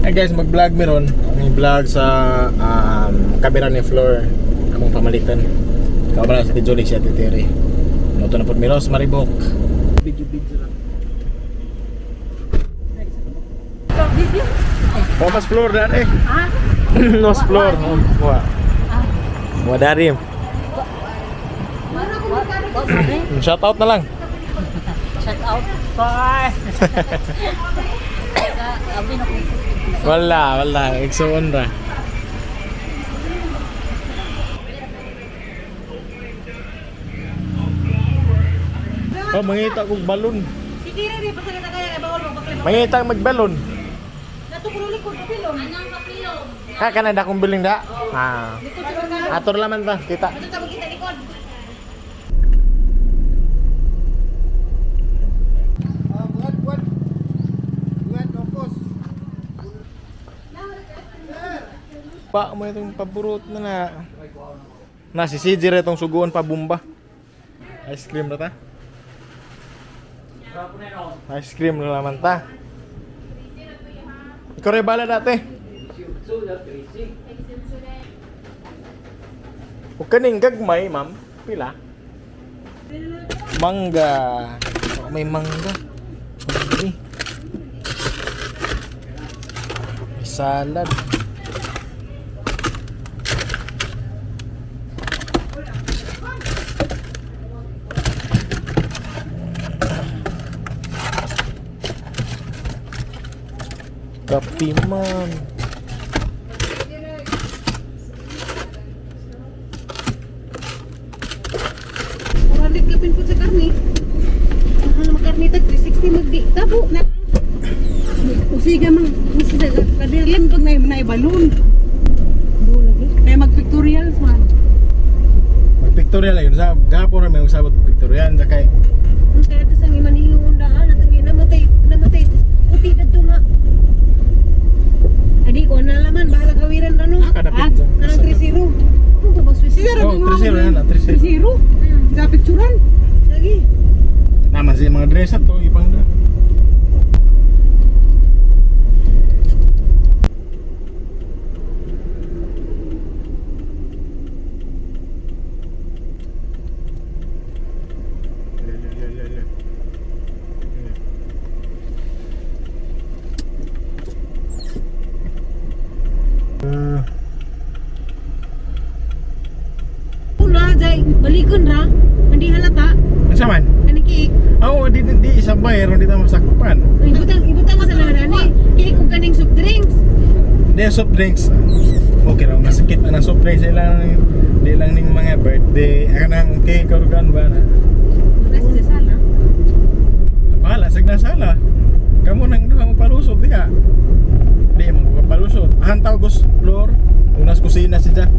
Hey guys, mag-vlog meron. May vlog sa kabira ni floor. Among pamalitan. Kabala sa Tijolik siya titiri. Noto na po Miros Maribok. Video lang. Mas floor dan Nos floor. Wah. Wah dari. Shout out na lang. Shout out. Bye. Wala. Igsuon ra. Oh, mangita kog balon. Sige rin, pasal na kaya bawal mo bakla. Mangita magbalon. Natukulo ko kapilong. Anang kapilong. Kanada kong biling da. Likod sa mga. Atur laman ta, kita. Ato ta magkita likod. Pa mo itong paborot na si CJ ra itong suguan pa bumba. Ice cream na ta. Ice cream na naman ta. Ikaw rin bala dati. O kaning gagmay ma'am. Pila? Mangga. Oh, may mangga. Okay. May salad. Kapi man. Oralik kapin po sa karni. Mahal ang karni tag 360 magdi. Tabo na. Usiga mang usiga kadirlim pag na balloon. Do lagi. Kaya mag-pictorials man. Mag-pictorial ayun. Sa gapon na may usabot pictorial. Kaya Kaya ito sang imanihing undahan at namatay. Uti dito nga. Adi ko na laman bahala kawiran ano? kadapit dyan. Kanang 3-0. Ano ba ba 3-0? Oh, 3-0 yan, 3-0. 3-0? Sa picturean. Lagi. naman siya mga dress to ibang da. Balikon ra, hindi halata. Asa man? Ani kiik. Oh, di isabay ron dito masakupan. Ibutang sa narani. Kiik ug kaning soft drinks. Di soft drinks. Okay raw masakit na soft drinks di lang ning mga birthday. Kanang cake karugan ba na. Rest sa sala. Bahala sag na sala. Kamu nang duha mo palusot diha. Di mo palusot. Ahan tawgos floor, unas kusina siya.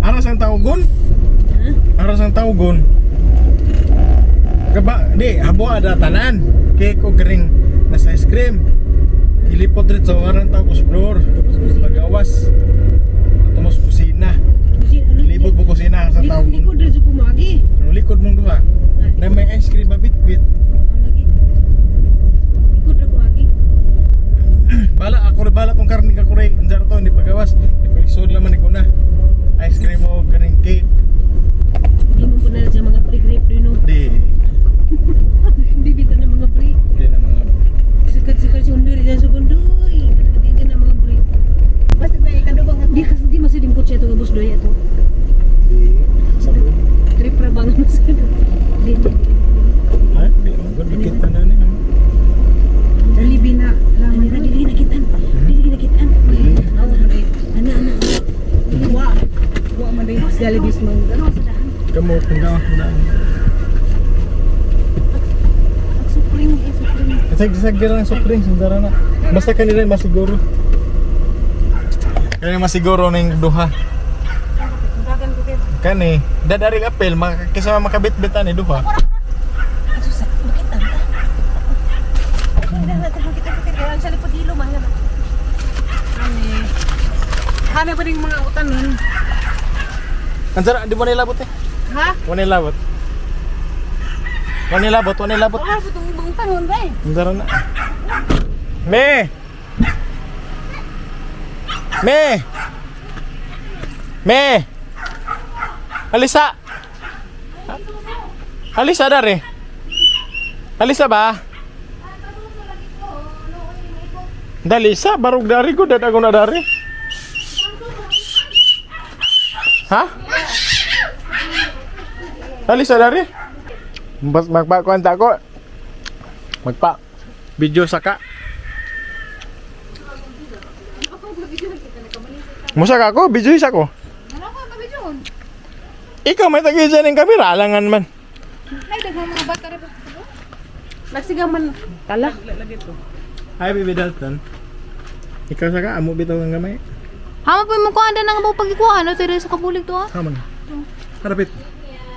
Aras ang tawgon? Aras ang tawgon. Gaba, di, habo ada tanan. Cake o garing nasa ice cream. Ilipot rin sa warang tawgos floor. Pagawas. Tumos kusina. Libot mo kusina sa tawgon. Likod rin sa kumagi. Likod mong duha. Na may ice cream babit-bit. Lagi. Likod rin kumagi. Bala, ako rin bala tong karning kakuray. Anjar to, hindi pagawas. Hindi pagisod laman ko na. Ice cream o garing cake. Hindi mo punala sa mga pre-grape rin no. Di. Hindi bita na mga pre. Di na mga. Sikat-sikat sundur dyan sa kundoy. Kata-kata na mga pre. Basta na ikadubang nga. Di kasi di masih dimput siya ito nga bus doy ito. Di. Sabi. Trip ra bangan mo sa ito. Di. Ay, di. Magkakit na na niya. Dalibi na. Laman na. Dili nakitaan. Dili nakitaan. Ana. Wa man day Jollibee mangga. Kamu tunggang daan. Supreme. Sag lang soft drinks sundara na. Basta kanila masiguro. Kanila masiguro ning duha. Dagan ko kay. Kani, dadari apel makakisama makabit-bitan ni duha. Susak. Bakit anta? Hindi na tayo kita kaya sa lipod hilo man nga. Ani. Hana pa ring mga utan nun. Anjara di mo nilabot eh. Ha? Mo nilabot. Mo nilabot. Ah, butong ibang tanon ba eh. Anjara na. Me. Me! Me! Alisa! Alisa dari. Alisa ba? Dalisa baru dari ko dada ko na dari. Ha? Alisa dari? Magpa ko. Magpa video saka. Musa ka ko, video isa ko. Ano ko mabidyon? Ikaw may tagi dyan yung kamera, alangan man. Ay, daghang mga bata rin. Nagsigaman. Kala. Hi, baby Dalton. Ikaw saka, amo bitaw ang gamay. Hama pa mo ko anda nang mo pagikuha no tiri sa kabulig to ah. Haman. Harapit.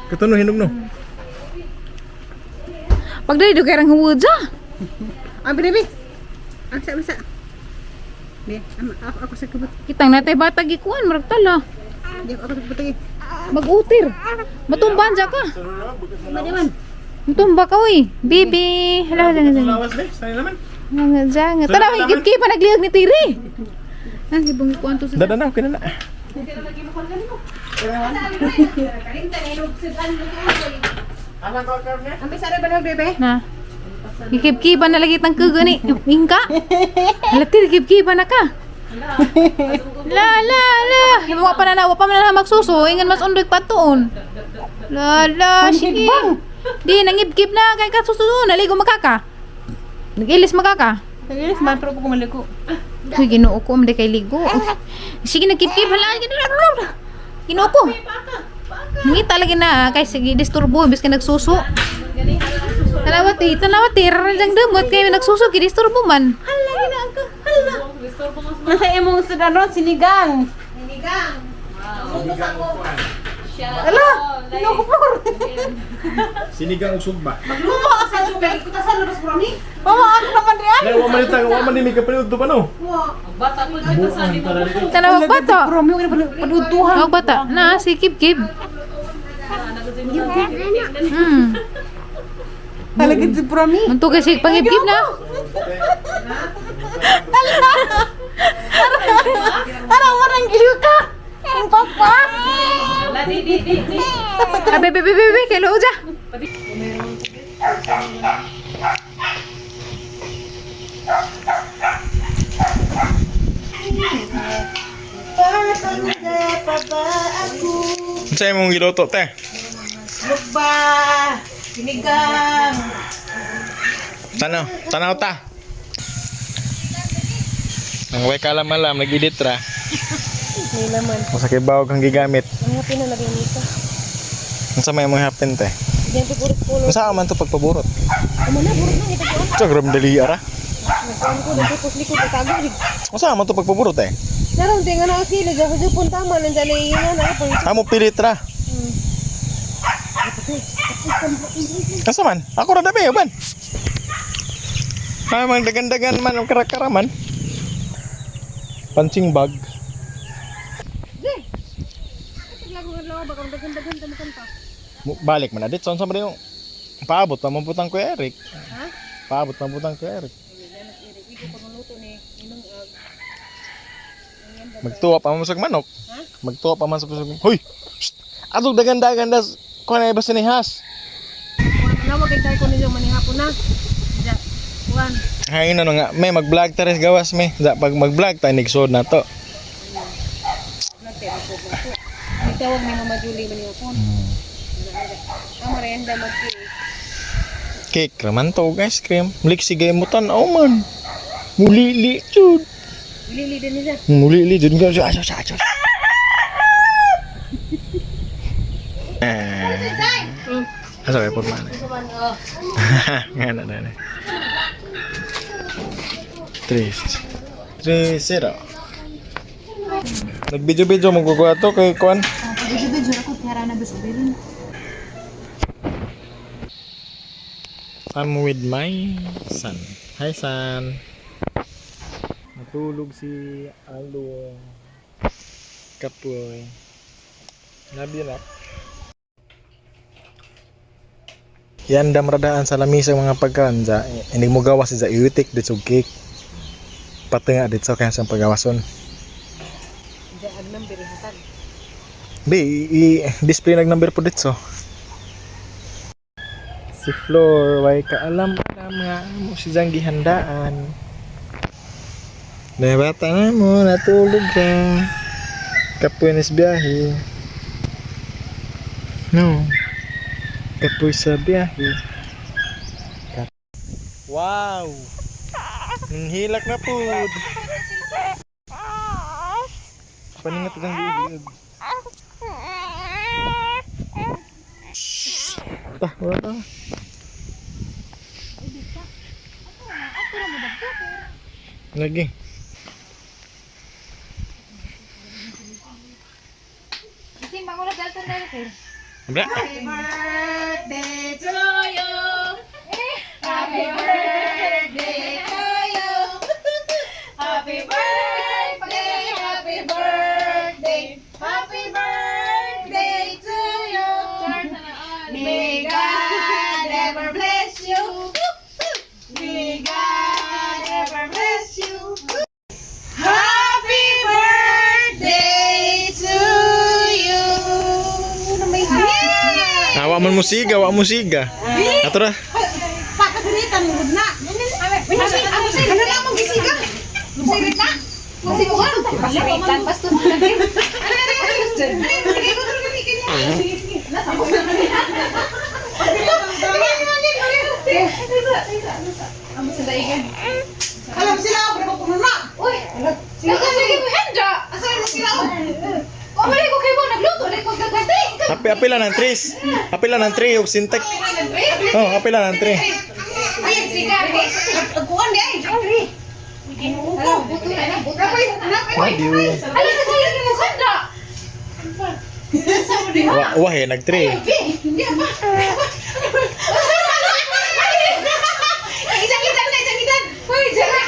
Katuno hinog no. Pag dali do karang huwudza. Abi bibi. Aksa bisa. Be, ako sa kabut. Kitang natay bata gikuan marag tala. Di ako sa kabut. Mag-utir. Matumban ja ka. Madiman. Matumba ka uy. Bibi. Hala. Lawas be, saan naman? Nga nga. Tara, higip-higip pa nagliyag ni Tiri. Ah, ibang kuan to sa. Dada na, kinala. Alang ko karne? Ang bisara ba bebe? Na. Higip-higipan na lagi tang kagani. Ingka. Latir higip-higipan na ka. La. Wa pa na magsuso, ingan mas undoy patuon. La, sige. Di nangibkip na kay ka susuno, naligo makaka. Nagilis makaka. Nagilis man pero ko maligo. Uy, ginoo ko amde kay ligo. Sige nagkip-kip hala. Ginoo ko. Ngita lagi na kay sige disturbo bis kay nagsuso. Talawati, rajang demot kay nagsuso kay disturbo man. Hala gina ka. Hala. Disturbo mo. Nasa imong sudano sinigang. Hala, ginoo ko por. Sinigang usog ba? Magluto ka sa tubig. Kita sa labas bro ni. Mama, ako naman riyan. Lay, wa man ni kapaliw to pa no. Bata po dito sa libo. Tanawag bata. Bro, may paduduhan. Wag bata. Na si kip-kip. Halagid si Promi. Manto kasi pangibkip na. Tara, warang giliw ka. Ang papa. Di. Bebe, kay loo dya. Sa'yo mong giloto, te? Lugba, sinigang. Tanaw ta. Ang way kalam-alam, nag-edit ra. May laman. Masakit bawag kang gigamit. Ang happy na lagay nito. Ang sa may mga happen, te? Diyan to puro-puro. Ang saan man to pagpaburot? Amo na, burot na. Ito ko. Sa gram dali ara. Nagkuhan ko, nagpupos likod na tago. Ang saan man to pagpaburot, te? Naroon, tingnan na kasi. Lagyan ko dyan tama. Nandiyan na iinan. Amo pilit ra. Kasa man? Ako ra dabi, ban. Ay, mang dagan-dagan man ang karakaraman. Punching bag. Balik man adit son sa yung paabot pa mabutang ko Eric. Ha? Paabot pa mabutang ko Eric. Magtuwa pa man sa manok. Ha? Magtuwa pa man sa pusog. Hoy. Adog dagan-dagan das ko na ibas ni has. Nawag tayo ko ninyo manihapon na. Diyan. Juan. Hain na nga, may mag-vlog ta rin gawas me. Pag mag-vlog tayo nigsod na to. May tawag ni Mama Julie manihapon. Ang merienda mag-cake. Cake raman to ice cream. Mulik sigay mo tan-aw man. Mulili jud. Lili din niya. Mulili jud nga siya. Asa kay por man. Ngana na. 3-0. Nag-video mo guguha to kay Kwan. Pag-video ako tira na gusto din. I'm with my son. Hi son. Natulog si Aldo. Kapoy. Nabi na. Yan damradaan sa lamisa mga pagkaon sa hindi mo gawas sa iutik dito cake. Pati nga dito kaya sa pagawason. Di ag number hatag. Di, i-display nag number po dito. Si Flor, way kaalam-alam nga mo si Jang gihandaan. Na bata na mo, natulog ka. Kapoy na sa biyahe. No. Kapoy sa biyahe. Wow! Ang hilak na po. Paningat lang liig. Tah, wala. Lagi. Kasi mangulat dahil tanda sir. Abra. Happy birthday to you. Happy birthday to you. Happy birthday, happy birthday, happy birthday to you. May God ever bless you. May God ever bless you. Happy birthday to you. Awa man musiga, awa musiga. Ato ra. Papasalitan mo na. Ano lang mong gisiga? Musirit na? Musirit na? Pasiritan, bastos na din. Ang sa daigan. Alam sila ako, pero puno na. Uy! Sige mo handa! Asan mo sila ako? O, mali ko kayo mo nagluto, dahil ko gagati. Apila ng tris. Apila ng 3 ug sintek. Oh, apila ng 3. Ay, sige. Agkuhan di ay. Alam, buto na na, buto. Madiyo. Alam na kayo ni mo handa! Wah, nag 3. Isang-isan na, isang-isan. Uy, jaga.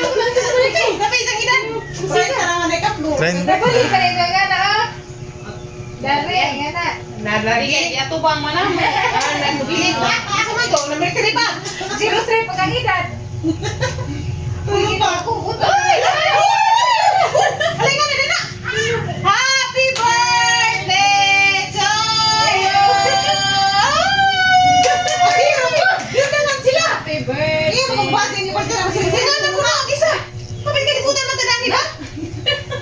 Tapi isang-isan. Uy, taraman ay kaplo. Trend. Nabali ka rin nga na, ah. Dari, nga na. Nadari. Yatubang mo na. Nagbilit pa. Asa mo ito? Number 3 pa. 03 pagkakidad. Uy, pa. Uy! Alay nga na na. Happy birthday to you. Yun na lang sila. Happy birthday. Iya, magbati niyo pa sila. Sila na muna ang isa. Kapag kalimutan mo tanda nila.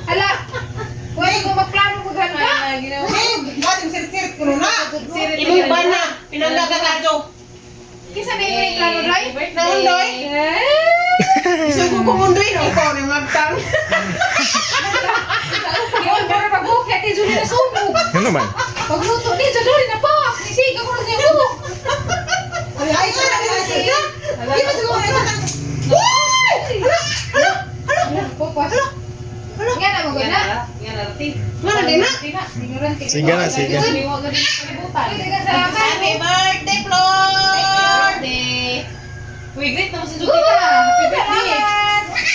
Hala! Huwag ko magplano mo ganda. Bating sirit-sirit ko na. Ibang ba na? Pinagdagagado. Kisa na yung plano, Roy? Naundoy? Isang ko kumundoy na ikaw na magtang. Yun, para pag-bukit, yung Julie na sunog. Ano naman? Pagluto din, sa Julie na pa. Isiga ko na niya buhok. Ay, ito na rin siya. Di ba siguro na ito? Uy! Hala! Hala! Pupas. Nga na, magana. Yan natin. Mana din na? Ignorante. Sige na, sige. Liwa ka din sa kalibutan. Salamat. Happy birthday, Flor! Uy, great naman si Judy ka. Happy birthday.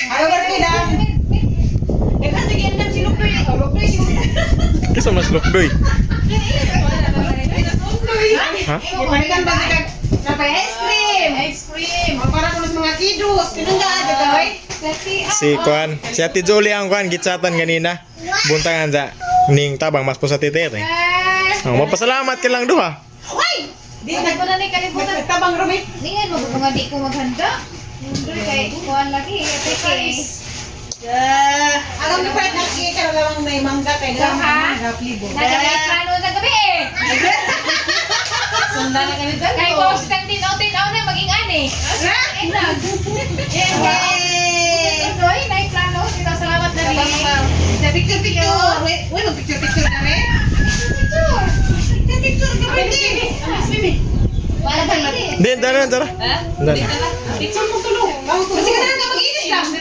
Happy birthday, Dan. Eh, kasi ganyan si Lukdoy. Lukdoy si Kisa mas lukdoy. Ha? Panikan ba siya sa ice cream? Ice cream. O, para kung mga kiddos. Tinunggaan, dagay. Si Kwan, si Ate Jolie ang Kwan gitsatan ganina. Buntangan sa ning tabang mas po sa titir eh. Oh, mapasalamat ka lang duha. Uy! Di Di ko na ni kalibutan. nagtabang rumi. Ningan mo mga di ko maghanda. Nandun kay kuhan lagi. Ate Alam niyo pa, nakikita na lang may mangga kay Ikaw, ha? mangga plibo. Nagamay plano sa gabi eh. Sunda na kami dyan. Kay boss kang tinaw-tinaw na maging ani. Inag. Yay! Roy, na plano. Kita salamat na rin. Sa picture-picture. Wait, mag-picture-picture na rin. Picture. Picture ka rin din. Wala ba ini? Din, dara, dara. Ha? Dara. Picture mo tulong. Kasi ka na mag-inis lang.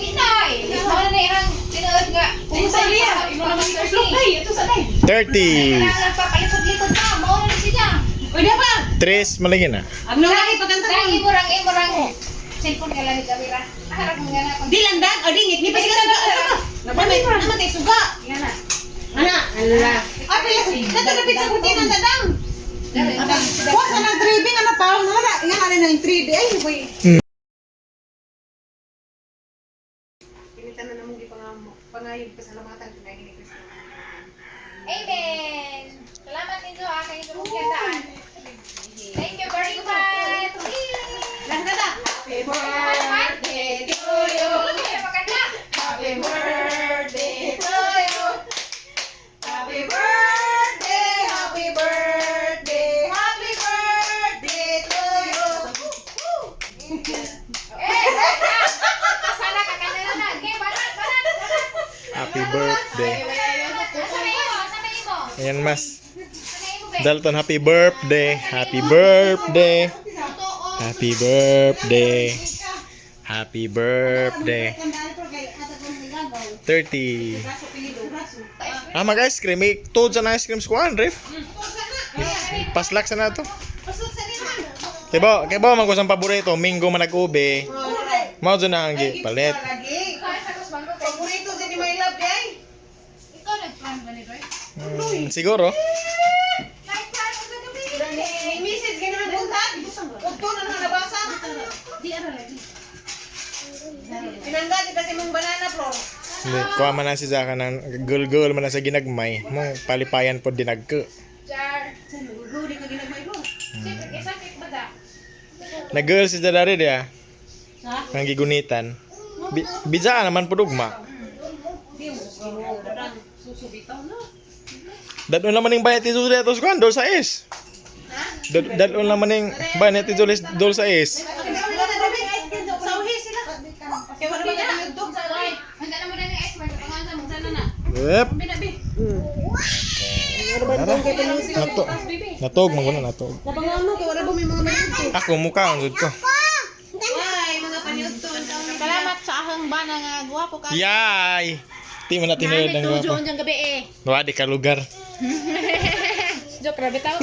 Inay. Wala na irang tinood nga. Kung sa liya, imo naman sa slok. Ay, ito sa live. 30. Kailangan pa palikod-likod na. Mauna na siya. Pwede pa. 3 malagi na. Ano lagi pagkanta Kaya mo? imurang. Cellphone ka lang ito, Mira. Harap mo nga na. Di landag, o dingit. Di pa siya suga. Naman tayo suga. Yan na. Ana, ala. Ah, pala. Natalapit sa kurti ng dadang. Huwag sa nag-driving, ano pa? Nga nga rin ng 3D. Ay, boy. Pinitan na namang di pa nga pangayong pasalamatan ko na ini Kristo. Amen! Salamat ninyo ha, kayo sa pagkandaan. Thank you very much! Lang na. Happy birthday to you! Maganda! Happy birthday to you. Happy birthday, happy birthday, happy birthday to you. Sana kakanda na. Okay, banat! Happy birthday. Sana imo? Ayan, mas. Sana imo, be? Dalton, happy birthday. Happy birthday. Happy birthday. Happy birthday. 30. Mag-ice cream. May tuod sa na ice cream squad, Ref. Paslak sa na to. Kaya ba magkusang paborito? Mingo manag-ube. Mao dyan na ang palit. Paborito sa ni my love, day. Ikaw nag-plan ba ni Roy? Siguro. May message ganun ang buntag. Udto na nang nabasa. Di ara lagi. Pinangga kasi mong banana floor. Hindi, kuha man na si Zaka ng gul-gul man na sa ginagmay. Mong palipayan po dinagko. Char. Guguli ka ginagmay ko. Siyempre, kaysa cake ba da? Nag-girl si Dadari dia. Ha? Nang gigunitan. Bijaan naman po dugma. Di mo sino dadang susubitaw na. Dadon naman yung bayat ni Juliet tos kuan dol sa is. Dadon naman yung bayat ni Juliet dol sa is. Sauhi sila. Kaya wala ba kayo YouTube? Roy, handa na mo na ng expert. Pangalan sa mong sana na. Yep. Binabi. Nato. Natog man guna natog. Nabangon mo kaya wala ba may mga mayroon. Ako mukha ang jud ko. Ay, mga panyuton. Salamat sa ahang bana nga guwapo ka. Yay. Di mo na tinuod ang Tujuan gwapo. dyan gabi eh. Wadi ka lugar. Joke, grabe tao.